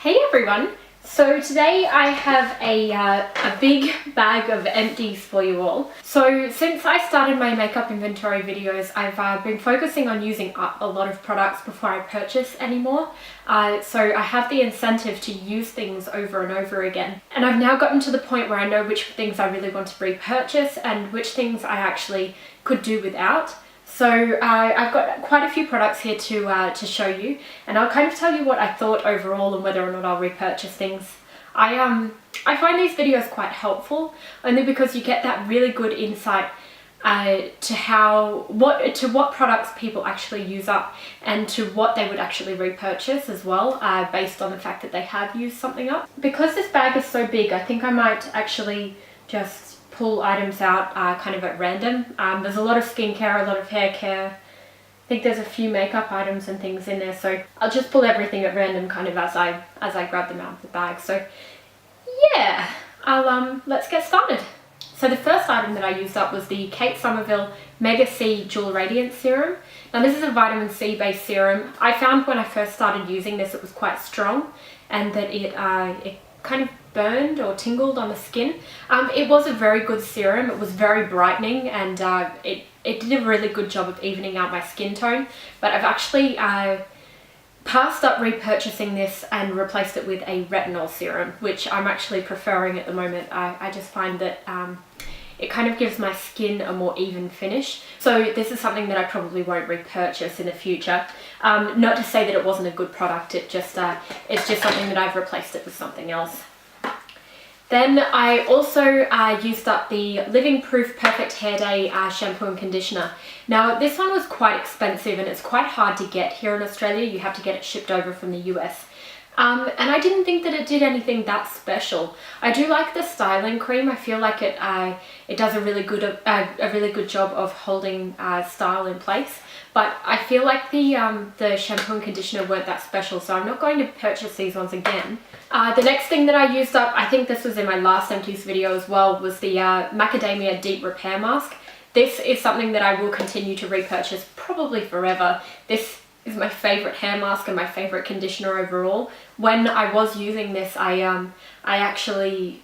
Hey everyone! So today I have a big bag of empties for you all. So since I started my makeup inventory videos, I've been focusing on using up a lot of products before I purchase anymore. So I have the incentive to use things over and over again. And I've now gotten to the point where I know which things I really want to repurchase and which things I actually could do without. So I've got quite a few products here to show you, and I'll kind of tell you what I thought overall and whether or not I'll repurchase things. I find these videos quite helpful only because you get that really good insight to what products people actually use up and to what they would actually repurchase as well, based on the fact that they have used something up. Because this bag is so big, I think I might actually just pull items out kind of at random. There's a lot of skincare, a lot of hair care. I think there's a few makeup items and things in there, so I'll just pull everything at random kind of as I grab them out of the bag. So yeah, let's get started. So the first item that I used up was the Kate Somerville Mega C Dual Radiance Serum. Now this is a vitamin C based serum. I found when I first started using this it was quite strong and that it kind of burned or tingled on the skin. It was a very good serum. It was very brightening and it did a really good job of evening out my skin tone, but I've actually passed up repurchasing this and replaced it with a retinol serum, which I'm actually preferring at the moment. I just find that it kind of gives my skin a more even finish. So this is something that I probably won't repurchase in the future. Not to say that it wasn't a good product, it's just something that I've replaced it with something else. Then I also used up the Living Proof Perfect Hair Day shampoo and conditioner. Now this one was quite expensive and it's quite hard to get here in Australia. You have to get it shipped over from the US. And I didn't think that it did anything that special. I do like the styling cream. I feel like it does a really good job of holding style in place. But I feel like the shampoo and conditioner weren't that special, so I'm not going to purchase these ones again. The next thing that I used up, I think this was in my last Empties video as well, was the Macadamia Deep Repair Mask. This is something that I will continue to repurchase probably forever. This is my favourite hair mask and my favourite conditioner overall. When I was using this, I actually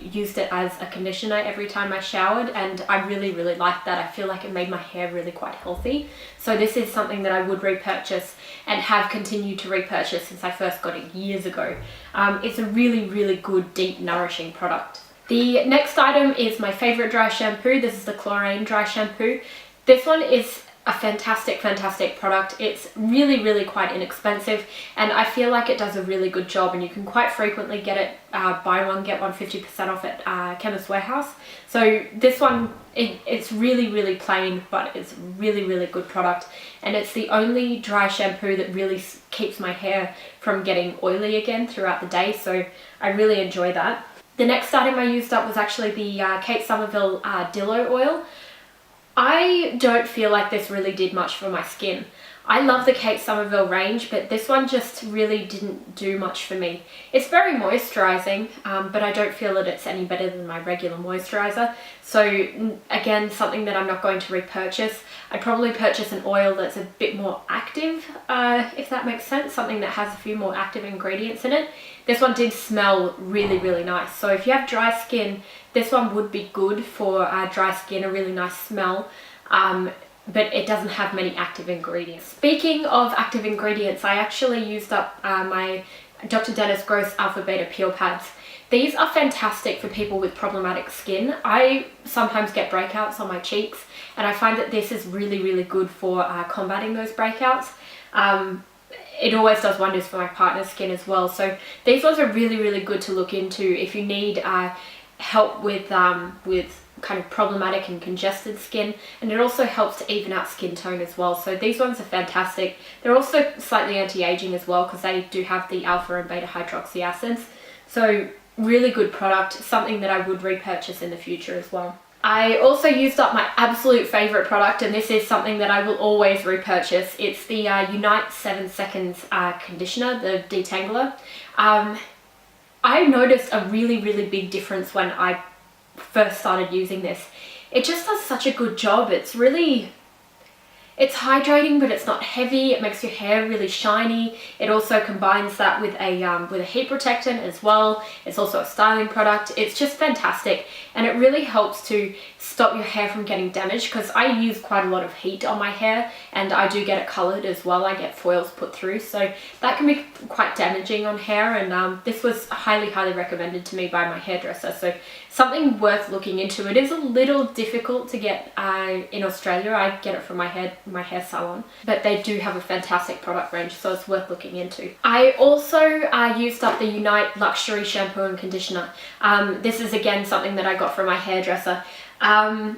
used it as a conditioner every time I showered, and I really liked that. I feel like it made my hair really quite healthy. So this is something that I would repurchase and have continued to repurchase since I first got it years ago. It's a really good, deep, nourishing product. The next item is my favourite dry shampoo. This is the Chlorane Dry Shampoo. This one is a fantastic product. It's really quite inexpensive, and I feel like it does a really good job, and you can quite frequently get it buy one get one 50% off at Chemist Warehouse. So this one, it's really plain, but it's really good product, and it's the only dry shampoo that really keeps my hair from getting oily again throughout the day, so I really enjoy that. The next item I used up was actually the Kate Somerville Dillo Oil. I don't feel like this really did much for my skin. I love the Kate Somerville range, but this one just really didn't do much for me. It's very moisturising, but I don't feel that it's any better than my regular moisturiser. So again, something that I'm not going to repurchase. I'd probably purchase an oil that's a bit more active, if that makes sense, something that has a few more active ingredients in it. This one did smell really nice, so if you have dry skin, this one would be good for dry skin, a really nice smell, but it doesn't have many active ingredients. Speaking of active ingredients, I actually used up my Dr. Dennis Gross Alpha Beta Peel Pads. These are fantastic for people with problematic skin. I sometimes get breakouts on my cheeks, and I find that this is really good for combating those breakouts. It always does wonders for my partner's skin as well. So these ones are really good to look into if you need help with kind of problematic and congested skin, and it also helps to even out skin tone as well. So these ones are fantastic. They're also slightly anti-aging as well because they do have the alpha and beta hydroxy acids. So really good product, something that I would repurchase in the future as well. I also used up my absolute favourite product, and this is something that I will always repurchase. It's the Unite 7 Seconds conditioner, the detangler. I noticed a really big difference when I first started using this. It just does such a good job. It's really, It's hydrating, but it's not heavy. It makes your hair really shiny. It also combines that with a heat protectant as well. It's also a styling product. It's just fantastic, and it really helps to stop your hair from getting damaged, because I use quite a lot of heat on my hair, and I do get it colored as well. I get foils put through, so that can be quite damaging on hair, and this was highly recommended to me by my hairdresser, so something worth looking into. It is a little difficult to get in Australia. I get it from my hair salon, but they do have a fantastic product range, so it's worth looking into. I also used up the Unite Luxury Shampoo and Conditioner. This is again something that I got from my hairdresser. I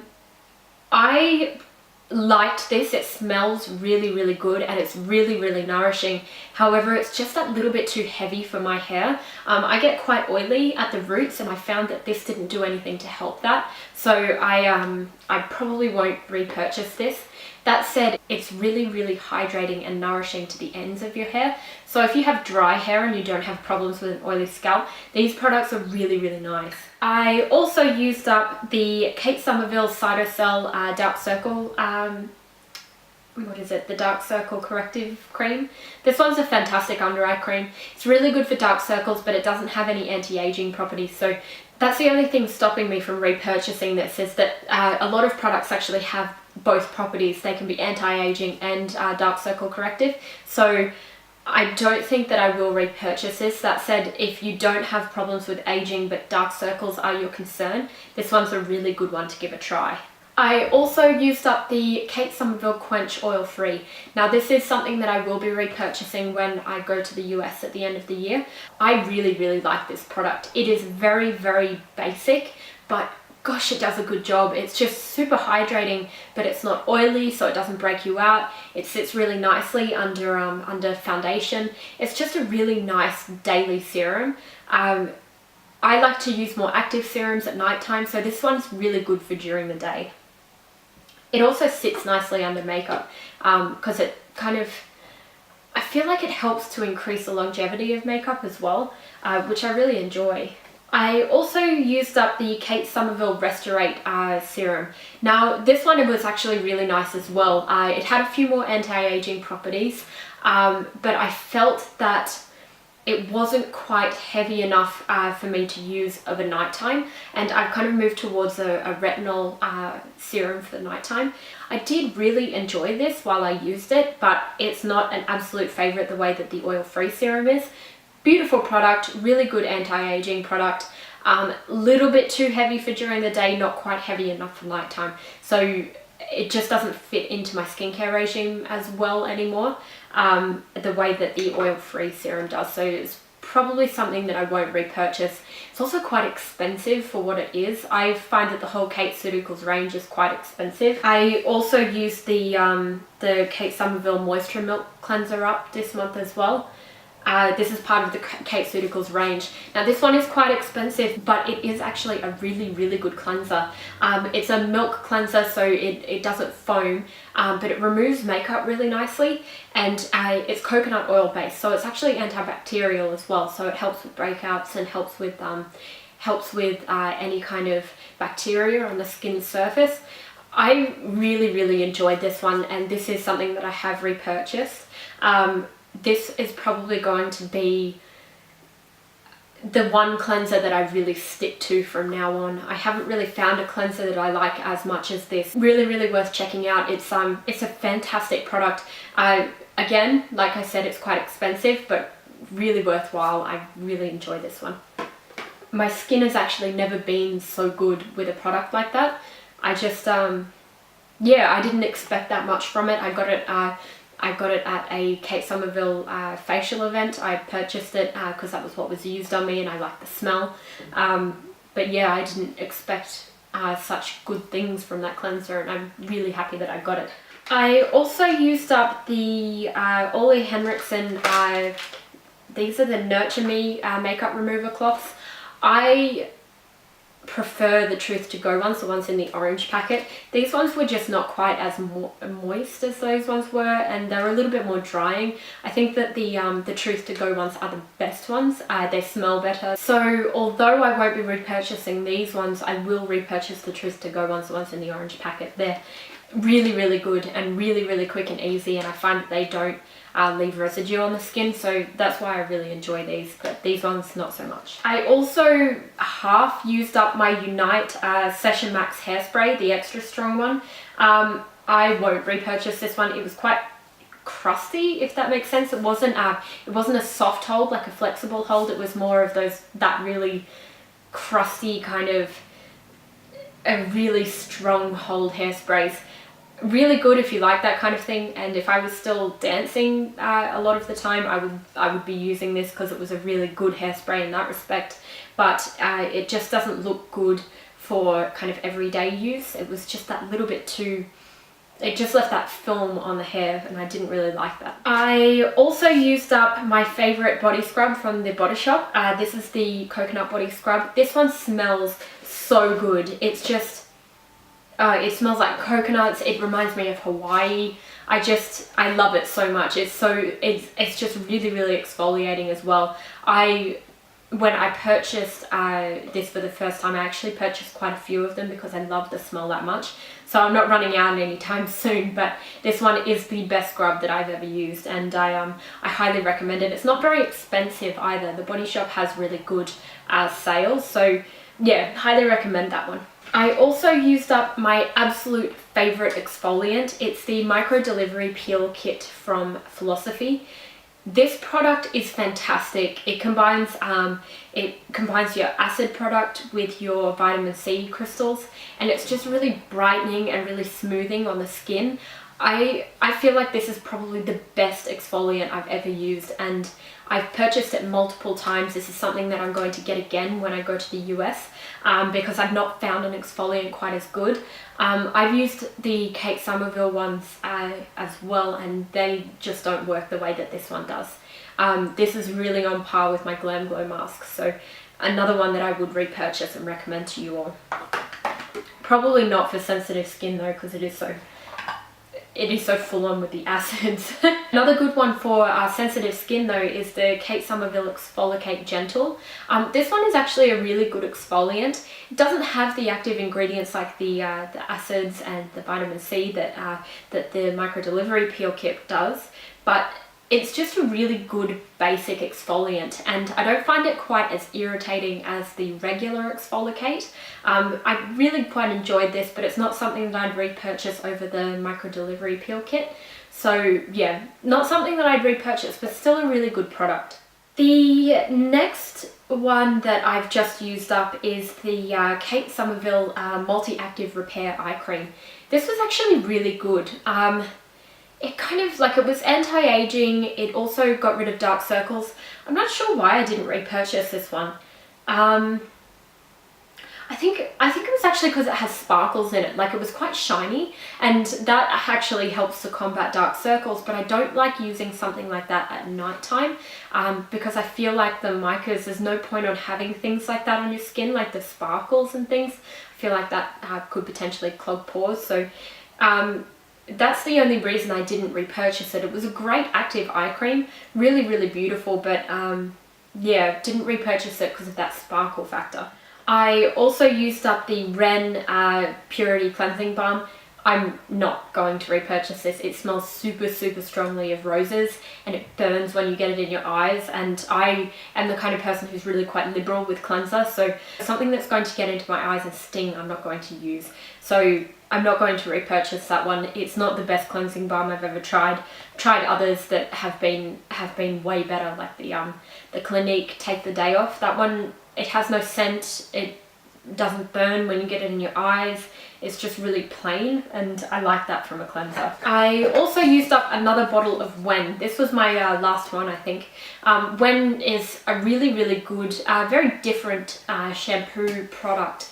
liked this. It smells really good, and it's really nourishing. However, it's just that little bit too heavy for my hair. I get quite oily at the roots, and I found that this didn't do anything to help that, so I probably won't repurchase this. That said, it's really hydrating and nourishing to the ends of your hair, so if you have dry hair and you don't have problems with an oily scalp, these products are really nice. I also used up the Kate Somerville Cytocell Dark Circle, what is it? The Dark Circle Corrective Cream. This one's a fantastic under eye cream. It's really good for dark circles, but it doesn't have any anti-aging properties, so that's the only thing stopping me from repurchasing this, is that a lot of products actually have both properties. They can be anti-aging and dark circle corrective, so I don't think that I will repurchase this. That said, if you don't have problems with aging but dark circles are your concern, this one's a really good one to give a try. I also used up the Kate Somerville Quench Oil Free. Now this is something that I will be repurchasing when I go to the US at the end of the year. I really like this product. It is very basic, but gosh, it does a good job. It's just super hydrating, but it's not oily, so it doesn't break you out. It sits really nicely under foundation. It's just a really nice daily serum. I like to use more active serums at night time, so this one's really good for during the day. It also sits nicely under makeup, because it kind of, I feel like it helps to increase the longevity of makeup as well, which I really enjoy. I also used up the Kate Somerville Restorate serum. Now this one was actually really nice as well. It had a few more anti-aging properties, but I felt that it wasn't quite heavy enough for me to use over nighttime, and I've kind of moved towards a retinol serum for the nighttime. I did really enjoy this while I used it, but it's not an absolute favorite the way that the oil-free serum is. Beautiful product, really good anti-aging product. Little bit too heavy for during the day, not quite heavy enough for nighttime. So it just doesn't fit into my skincare regime as well anymore, the way that the oil-free serum does. So it's probably something that I won't repurchase. It's also quite expensive for what it is. I find that the whole Kate Ceuticals range is quite expensive. I also used the Kate Somerville Moisture Milk Cleanser up this month as well. This is part of the Kate Ceuticals range. Now this one is quite expensive, but it is actually a really good cleanser. It's a milk cleanser, so it doesn't foam, but it removes makeup really nicely, and it's coconut oil based, so it's actually antibacterial as well, so it helps with breakouts and helps with any kind of bacteria on the skin surface. I really enjoyed this one, and this is something that I have repurchased. This is probably going to be the one cleanser that I really stick to from now on. I haven't really found a cleanser that I like as much as this. Really worth checking out. It's a fantastic product. Again, like I said, it's quite expensive, but really worthwhile. I really enjoy this one. My skin has actually never been so good with a product like that. I just yeah, I didn't expect that much from it. I got it at a Kate Somerville facial event. I purchased it because that was what was used on me, and I like the smell. But yeah, I didn't expect such good things from that cleanser, and I'm really happy that I got it. I also used up the Ole Henriksen, these are the Nurture Me makeup remover cloths. I prefer the Truth to Go ones, the ones in the orange packet. These ones were just not quite as moist as those ones were, and they're a little bit more drying. I think that the Truth to Go ones are the best ones. They smell better. So although I won't be repurchasing these ones, I will repurchase the Truth to Go ones, the ones in the orange packet. really, really good and really, really quick and easy, and I find that they don't leave residue on the skin, so that's why I really enjoy these, but these ones not so much. I also half used up my Unite Session Max hairspray, the extra strong one. I won't repurchase this one. It was quite crusty, if that makes sense. It wasn't a soft hold, like a flexible hold. It was more of that really crusty kind of a really strong hold hairsprays. Really good if you like that kind of thing, and if I was still dancing a lot of the time, I would be using this because it was a really good hairspray in that respect, but it just doesn't look good for kind of everyday use. It was just that little bit too, it just left that film on the hair, and I didn't really like that. I also used up my favorite body scrub from the Body Shop. This is the coconut body scrub. This one smells so good. It's just it smells like coconuts. It reminds me of Hawaii. I love it so much. It's just really, really exfoliating as well. When I purchased this for the first time, I actually purchased quite a few of them because I love the smell that much. So I'm not running out anytime soon, but this one is the best scrub that I've ever used, and I highly recommend it. It's not very expensive either. The Body Shop has really good sales, so yeah, highly recommend that one. I also used up my absolute favorite exfoliant. It's the Micro Delivery Peel Kit from Philosophy. This product is fantastic. It combines your acid product with your vitamin C crystals, and it's just really brightening and really smoothing on the skin. I feel like this is probably the best exfoliant I've ever used, and I've purchased it multiple times. This is something that I'm going to get again when I go to the US because I've not found an exfoliant quite as good. I've used the Kate Somerville ones as well, and they just don't work the way that this one does. This is really on par with my Glam Glow mask, so another one that I would repurchase and recommend to you all. Probably not for sensitive skin though, because it is so full on with the acids. Another good one for sensitive skin though is the Kate Somerville Exfoliate Gentle. This one is actually a really good exfoliant. It doesn't have the active ingredients like the acids and the vitamin C that the Micro Delivery Peel Kit does, but it's just a really good basic exfoliant, and I don't find it quite as irritating as the regular exfoliate. I really quite enjoyed this, but it's not something that I'd repurchase over the Micro Delivery Peel Kit. So yeah, not something that I'd repurchase, but still a really good product. The next one that I've just used up is the Kate Somerville Multi-Active Repair Eye Cream. This was actually really good. It kind of, like, it was anti-aging. It also got rid of dark circles. I'm not sure why I didn't repurchase this one. I think it was actually because it has sparkles in it. Like, it was quite shiny, and that actually helps to combat dark circles, but I don't like using something like that at night time because I feel like the micas, there's no point on having things like that on your skin, like the sparkles and things. I feel like that could potentially clog pores. So that's the only reason I didn't repurchase it. It was a great active eye cream, really, really beautiful, but yeah, didn't repurchase it because of that sparkle factor. I also used up the Ren Purity Cleansing Balm. I'm not going to repurchase this. It smells super, super strongly of roses, and it burns when you get it in your eyes, and I am the kind of person who's really quite liberal with cleanser, so something that's going to get into my eyes and sting, I'm not going to use. So I'm not going to repurchase that one. It's not the best cleansing balm I've ever tried. I've tried others that have been way better, like the Clinique Take the Day Off. That one, it has no scent. It doesn't burn when you get it in your eyes. It's just really plain, and I like that from a cleanser. I also used up another bottle of Wen. This was my last one, I think. Wen is a really, really good, very different shampoo product.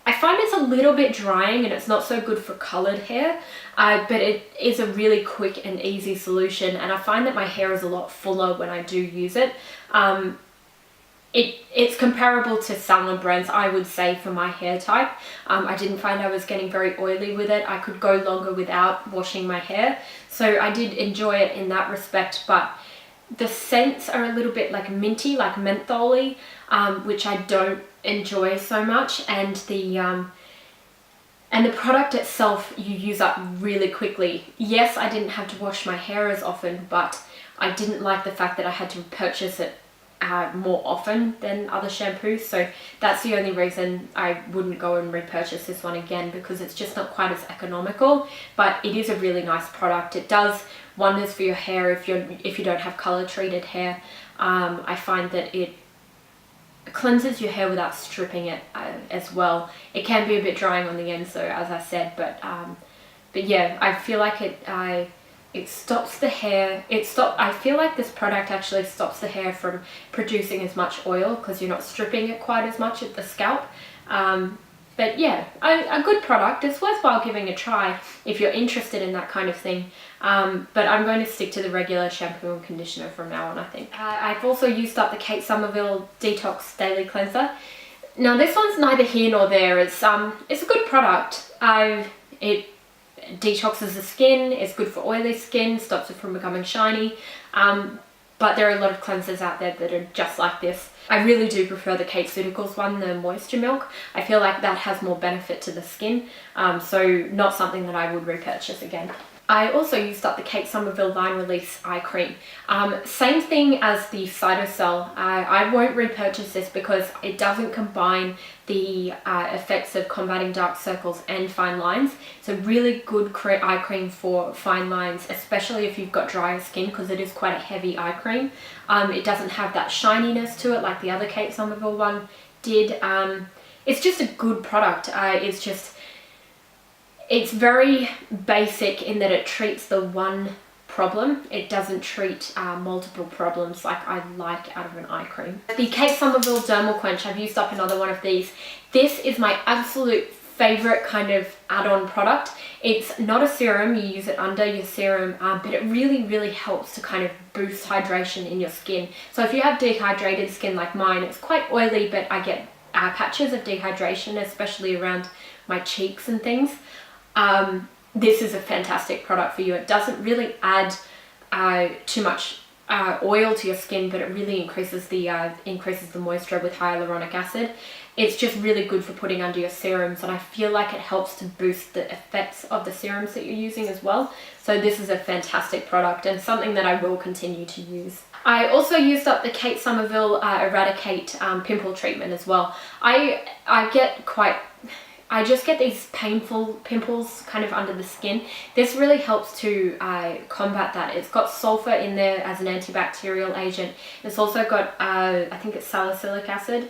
I find it's a little bit drying and it's not so good for coloured hair, but it is a really quick and easy solution, and I find that my hair is a lot fuller when I do use it. It's comparable to salon brands, I would say, for my hair type. I didn't find I was getting very oily with it. I could go longer without washing my hair, so I did enjoy it in that respect, but the scents are a little bit like minty, like mentholy, which I don't enjoy so much, and And the product itself you use up really quickly. Yes, I didn't have to wash my hair as often, but I didn't like the fact that I had to purchase it more often than other shampoos, so that's the only reason I wouldn't go and repurchase this one again, because it's just not quite as economical. But it is a really nice product. It does wonders for your hair if you don't have color treated hair. I find that it cleanses your hair without stripping it as well. It can be a bit drying on the ends though, as I said, but yeah, I feel like it stops the hair. I feel like this product actually stops the hair from producing as much oil because you're not stripping it quite as much at the scalp. But yeah, a good product. It's worthwhile giving a try if you're interested in that kind of thing. But I'm going to stick to the regular shampoo and conditioner from now on, I think. I've also used up the Kate Somerville Detox Daily Cleanser. Now this one's neither here nor there. It's a good product. It detoxes the skin, it's good for oily skin, stops it from becoming shiny, but there are a lot of cleansers out there that are just like this. I really do prefer the Kate Ceuticals one, the Moisture Milk. I feel like that has more benefit to the skin, so not something that I would repurchase again. I also used up the Kate Somerville Line Release Eye Cream. Same thing as the Cytocell. I won't repurchase this because it doesn't combine the effects of combating dark circles and fine lines. It's a really good eye cream for fine lines, especially if you've got drier skin, because it is quite a heavy eye cream. It doesn't have that shininess to it like the other Kate Somerville one did. It's just a good product. It's very basic in that it treats the one problem. It doesn't treat multiple problems like I like out of an eye cream. The Kate Somerville Dermal Quench, I've used up another one of these. This is my absolute favorite kind of add-on product. It's not a serum, you use it under your serum, but it really helps to kind of boost hydration in your skin. So if you have dehydrated skin like mine, it's quite oily, but I get patches of dehydration, especially around my cheeks and things. This is a fantastic product for you. It doesn't really add too much oil to your skin, but it really increases the moisture with hyaluronic acid. It's just really good for putting under your serums, and I feel like it helps to boost the effects of the serums that you're using as well. So this is a fantastic product and something that I will continue to use. I also used up the Kate Somerville Eradicate pimple treatment as well. I just get these painful pimples kind of under the skin. This really helps to combat that. It's got sulfur in there as an antibacterial agent. It's also got, I think it's salicylic acid.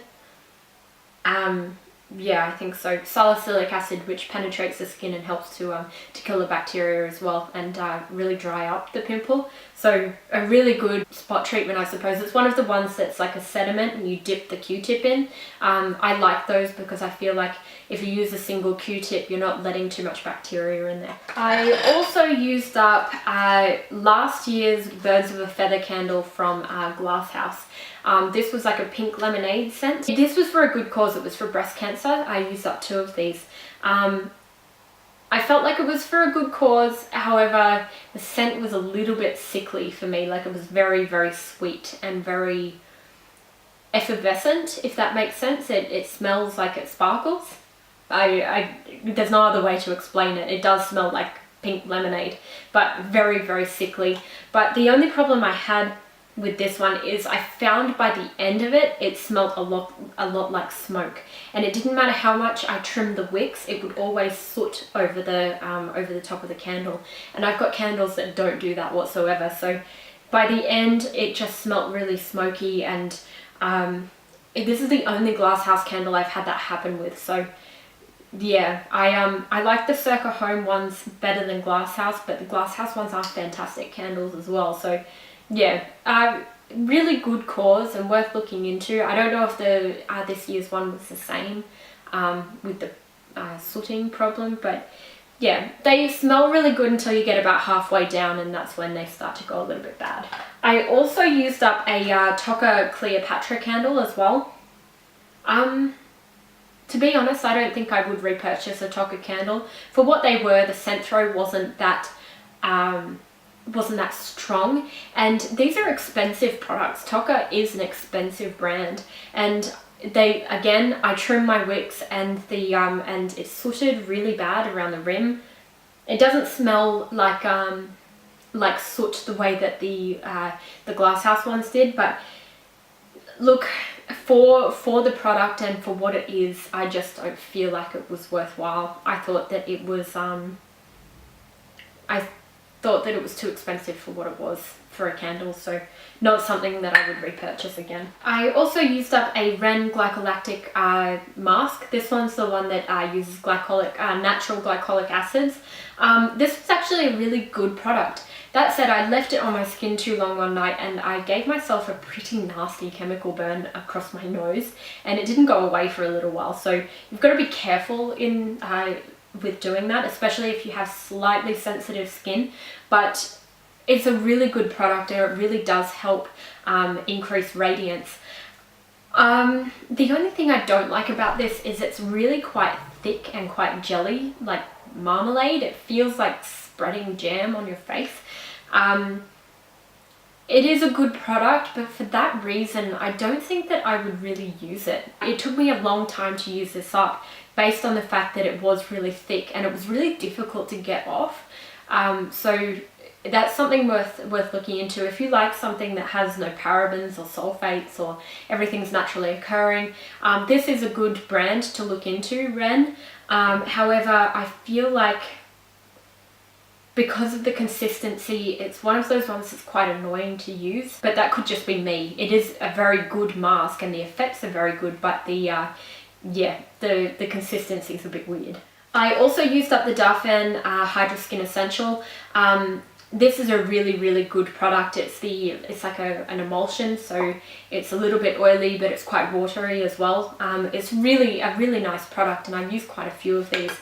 Yeah, I think so. Salicylic acid, which penetrates the skin and helps to kill the bacteria as well, and really dry up the pimple. So a really good spot treatment, I suppose. It's one of the ones that's like a sediment and you dip the Q-tip in. I like those because I feel like if you use a single Q-tip, you're not letting too much bacteria in there. I also used up last year's Birds of a Feather candle from Glass House. This was like a pink lemonade scent. This was for a good cause. It was for breast cancer. I used up 2 of these. I felt like it was for a good cause. However, the scent was a little bit sickly for me. Like, it was very sweet and very effervescent, if that makes sense. It smells like it sparkles. There's no other way to explain it. It does smell like pink lemonade, but very sickly. But the only problem I had with this one is I found by the end of it, it smelled a lot like smoke, and it didn't matter how much I trimmed the wicks, it would always soot over the top of the candle, and I've got candles that don't do that whatsoever. So by the end, it just smelled really smoky, and this is the only Glass House candle I've had that happen with. So yeah, I like the Circa Home ones better than Glass House, but the Glass House ones are fantastic candles as well. So yeah, really good cause and worth looking into. I don't know if the this year's one was the same with the sooting problem, but yeah, they smell really good until you get about halfway down, and that's when they start to go a little bit bad. I also used up a Tocca Cleopatra candle as well. To be honest, I don't think I would repurchase a Tocca candle. For what they were, the scent throw wasn't that strong, and these are expensive products. Tocca is an expensive brand, and Again, I trimmed my wicks and and it sooted really bad around the rim. It doesn't smell like soot the way that the Glasshouse ones did, but look, for the product and for what it is, I just don't feel like it was worthwhile. I thought that it was I thought that it was too expensive for what it was for a candle, so not something that I would repurchase again. I also used up a Ren glycolactic mask. This one's the one that uses natural glycolic acids. This was actually a really good product. That said, I left it on my skin too long one night and I gave myself a pretty nasty chemical burn across my nose, and it didn't go away for a little while. So you've got to be careful with doing that, especially if you have slightly sensitive skin. But it's a really good product and it really does help increase radiance. The only thing I don't like about this is it's really quite thick and quite jelly, like marmalade. It feels like spreading jam on your face. It is a good product, but for that reason, I don't think that I would really use it. It took me a long time to use this up based on the fact that it was really thick and it was really difficult to get off. So that's something worth looking into. If you like something that has no parabens or sulfates or everything's naturally occurring, this is a good brand to look into, Ren. However, I feel like because of the consistency, it's one of those ones that's quite annoying to use, but that could just be me. It is a very good mask and the effects are very good, but the consistency is a bit weird. I also used up the Darphin Hydra Skin Essential. This is a really good product. It's like an emulsion, so it's a little bit oily, but it's quite watery as well. It's really a really nice product, and I've used quite a few of these.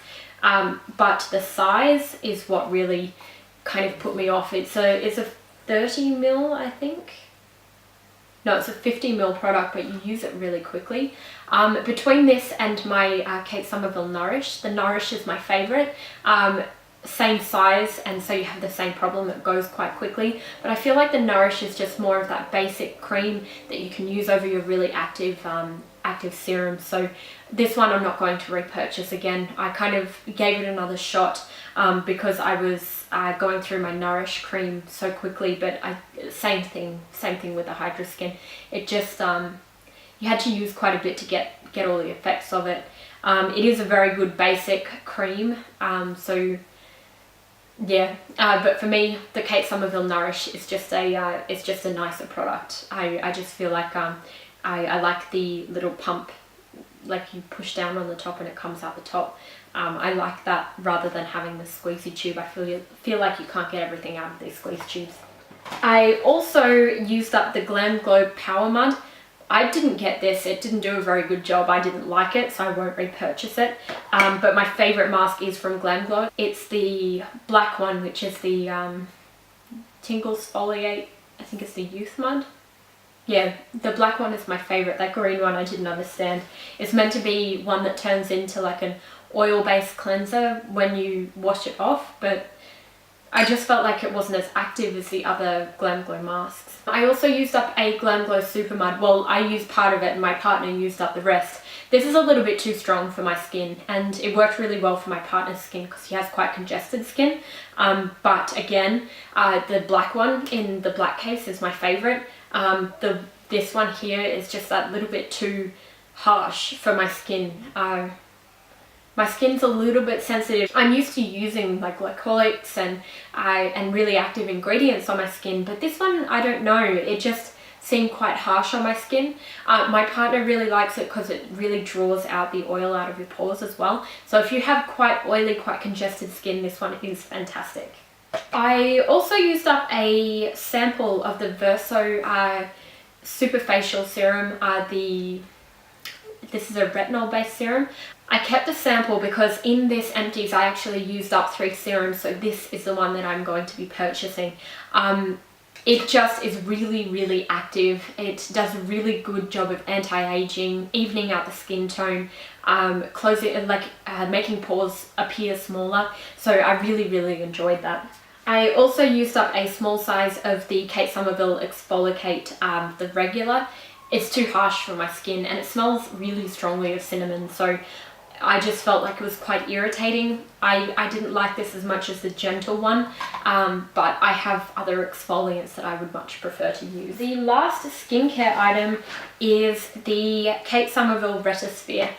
But the size is what really kind of put me off. It's a 30 ml, I think. No, it's a 50 ml product, but you use it really quickly. Between this and my Kate Somerville Nourish, the Nourish is my favorite. Same size, and so you have the same problem, it goes quite quickly, but I feel like the Nourish is just more of that basic cream that you can use over your really active serum. So this one I'm not going to repurchase again. I kind of gave it another shot because I was going through my Nourish cream so quickly, but same thing with the Hydra Skin. It just you had to use quite a bit to get all the effects of it. It is a very good basic cream, so yeah, but for me, the Kate Somerville Nourish is just a nicer product. I just feel like I like the little pump, like you push down on the top and it comes out the top. I like that rather than having the squeezy tube. I feel like you can't get everything out of these squeeze tubes. I also used up the Glam Glow Power Mud. I didn't get this, it didn't do a very good job, I didn't like it, so I won't repurchase it. But my favourite mask is from Glam Glow. It's the black one, which is the Tingles Foliate, I think it's the Youth Mud. Yeah, the black one is my favourite. That green one I didn't understand. It's meant to be one that turns into like an oil-based cleanser when you wash it off, but I just felt like it wasn't as active as the other Glam Glow masks. I also used up a Glam Glow Super Mud. Well, I used part of it and my partner used up the rest. This is a little bit too strong for my skin, and it worked really well for my partner's skin because he has quite congested skin. But again, the black one in the black case is my favourite. This one here is just that little bit too harsh for my skin. My skin's a little bit sensitive. I'm used to using like glycolics and really active ingredients on my skin, but this one, I don't know, it just seemed quite harsh on my skin. My partner really likes it because it really draws out the oil out of your pores as well. So if you have quite oily, quite congested skin, this one is fantastic. I also used up a sample of the Verso Super Facial Serum. This is a retinol based serum. I kept a sample because in this Empties I actually used up 3 serums, so this is the one that I'm going to be purchasing. It just is really active. It does a really good job of anti-aging, evening out the skin tone, closing, making pores appear smaller. So I really enjoyed that. I also used up a small size of the Kate Somerville Exfoliate, the regular. it's too harsh for my skin, and it smells really strongly of cinnamon, so I just felt like it was quite irritating. I didn't like this as much as the gentle one, but I have other exfoliants that I would much prefer to use. The last skincare item is the Kate Somerville Retisphere.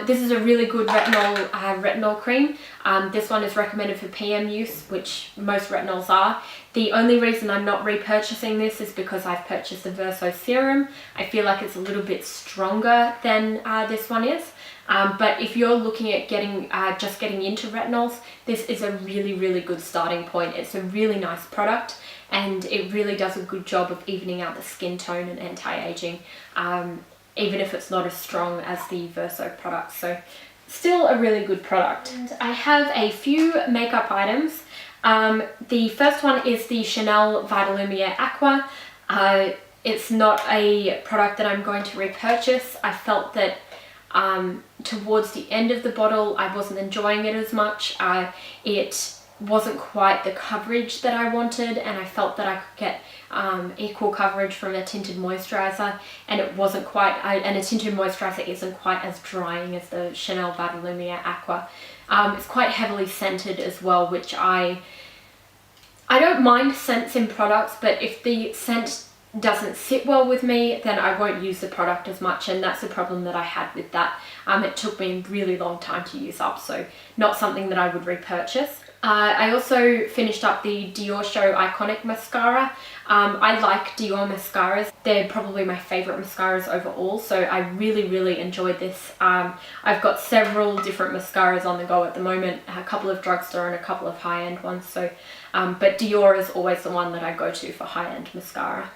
This is a really good retinol cream. This one is recommended for PM use, which most retinols are. The only reason I'm not repurchasing this is because I've purchased the Verso serum. I feel like it's a little bit stronger than this one is. But if you're looking at just getting into retinols, this is a really good starting point. It's a really nice product, and it really does a good job of evening out the skin tone and anti-aging, even if it's not as strong as the Verso product. So still a really good product. And I have a few makeup items. The first one is the Chanel Vitalumiere Aqua. It's not a product that I'm going to repurchase. I felt that towards the end of the bottle I wasn't enjoying it as much. It wasn't quite the coverage that I wanted, and I felt that I could get equal coverage from a tinted moisturizer, and it wasn't quite, and a tinted moisturizer isn't quite as drying as the Chanel Vitalumiere Aqua. It's quite heavily scented as well, which I don't mind scents in products, but if the scent doesn't sit well with me, then I won't use the product as much, and that's the problem that I had with that. It took me a really long time to use up, so not something that I would repurchase. I also finished up the Dior Show Iconic Mascara. I like Dior mascaras. They're probably my favourite mascaras overall, so I really enjoyed this. I've got several different mascaras on the go at the moment, a couple of drugstore and a couple of high-end ones, so but Dior is always the one that I go to for high-end mascara.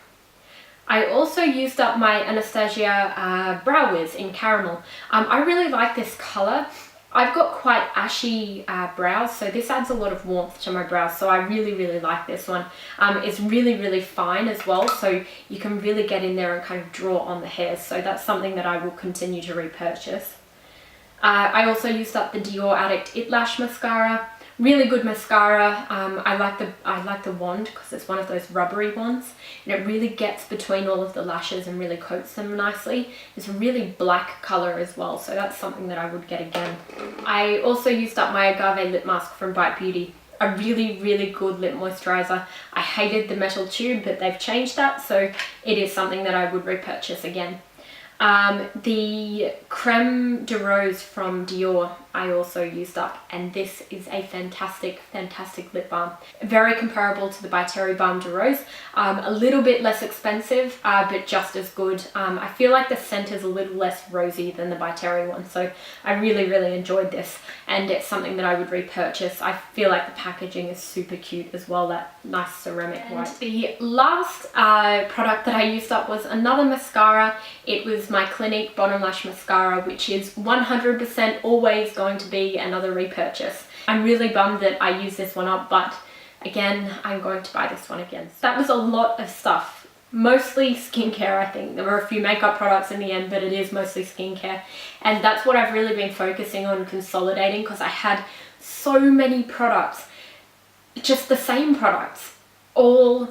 I also used up my Anastasia Brow Wiz in Caramel. I really like this colour. I've got quite ashy brows, so this adds a lot of warmth to my brows, so I really like this one. It's really fine as well, so you can really get in there and kind of draw on the hairs, so that's something that I will continue to repurchase. I also used up the Dior Addict It Lash Mascara. Really good mascara. I like the wand because it's one of those rubbery ones, and it really gets between all of the lashes and really coats them nicely. It's a really black colour as well, so that's something that I would get again. I also used up my Agave lip mask from Bite Beauty. A really good lip moisturiser. I hated the metal tube, but they've changed that, so it is something that I would repurchase again. The Creme de Rose from Dior I also used up, and this is a fantastic lip balm. Very comparable to the By Terry Balm de Rose. A little bit less expensive, but just as good. I feel like the scent is a little less rosy than the By Terry one, so I really enjoyed this, and it's something that I would repurchase. I feel like the packaging is super cute as well, that nice ceramic white. The last product that I used up was another mascara. It was my Clinique Bottom Lash Mascara, which is 100% always going to be another repurchase. I'm really bummed that I used this one up, but again, I'm going to buy this one again. So that was a lot of stuff. Mostly skincare, I think. There were a few makeup products in the end, but it is mostly skincare. And that's what I've really been focusing on consolidating, because I had so many products, just the same products, all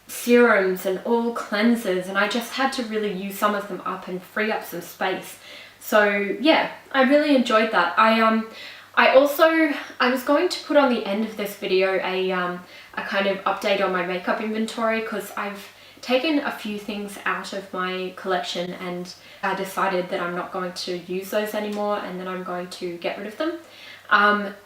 serums and all cleansers, and I just had to really use some of them up and free up some space. So yeah, I really enjoyed that. I was going to put on the end of this video a kind of update on my makeup inventory, because I've taken a few things out of my collection and I decided that I'm not going to use those anymore, and then I'm going to get rid of them.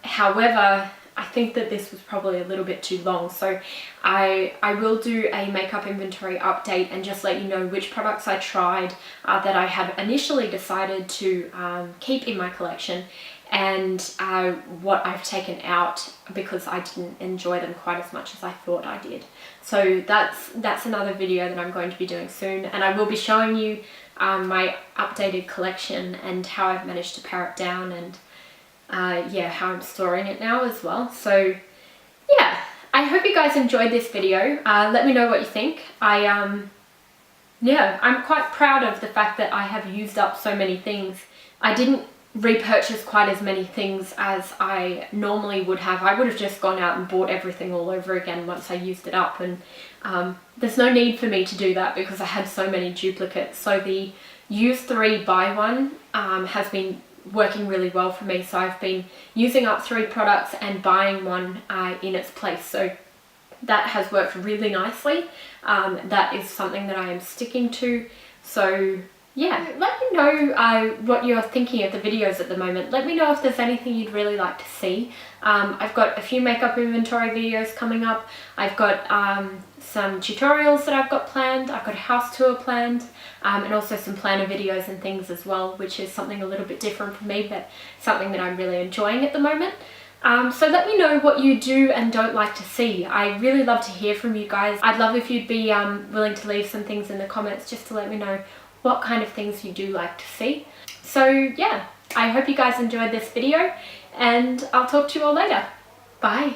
However, I think that this was probably a little bit too long, so I will do a makeup inventory update and just let you know which products I tried that I had initially decided to keep in my collection, and what I've taken out because I didn't enjoy them quite as much as I thought I did. So that's another video that I'm going to be doing soon, and I will be showing you my updated collection and how I've managed to pare it down, and yeah, how I'm storing it now as well. So yeah, I hope you guys enjoyed this video. Let me know what you think. Yeah, I'm quite proud of the fact that I have used up so many things. I didn't repurchase quite as many things as I normally would have. I would have just gone out and bought everything all over again once I used it up, and there's no need for me to do that because I had so many duplicates. So the use 3 buy 1 has been working really well for me. So I've been using up 3 products and buying one in its place. So that has worked really nicely. That is something that I am sticking to. So yeah, let me know what you're thinking of the videos at the moment. Let me know if there's anything you'd really like to see. I've got a few makeup inventory videos coming up. I've got some tutorials that I've got planned. I've got a house tour planned, and also some planner videos and things as well, which is something a little bit different for me, but something that I'm really enjoying at the moment. So let me know what you do and don't like to see. I really love to hear from you guys. I'd love if you'd be willing to leave some things in the comments just to let me know what kind of things you do like to see. So yeah, I hope you guys enjoyed this video, and I'll talk to you all later. Bye!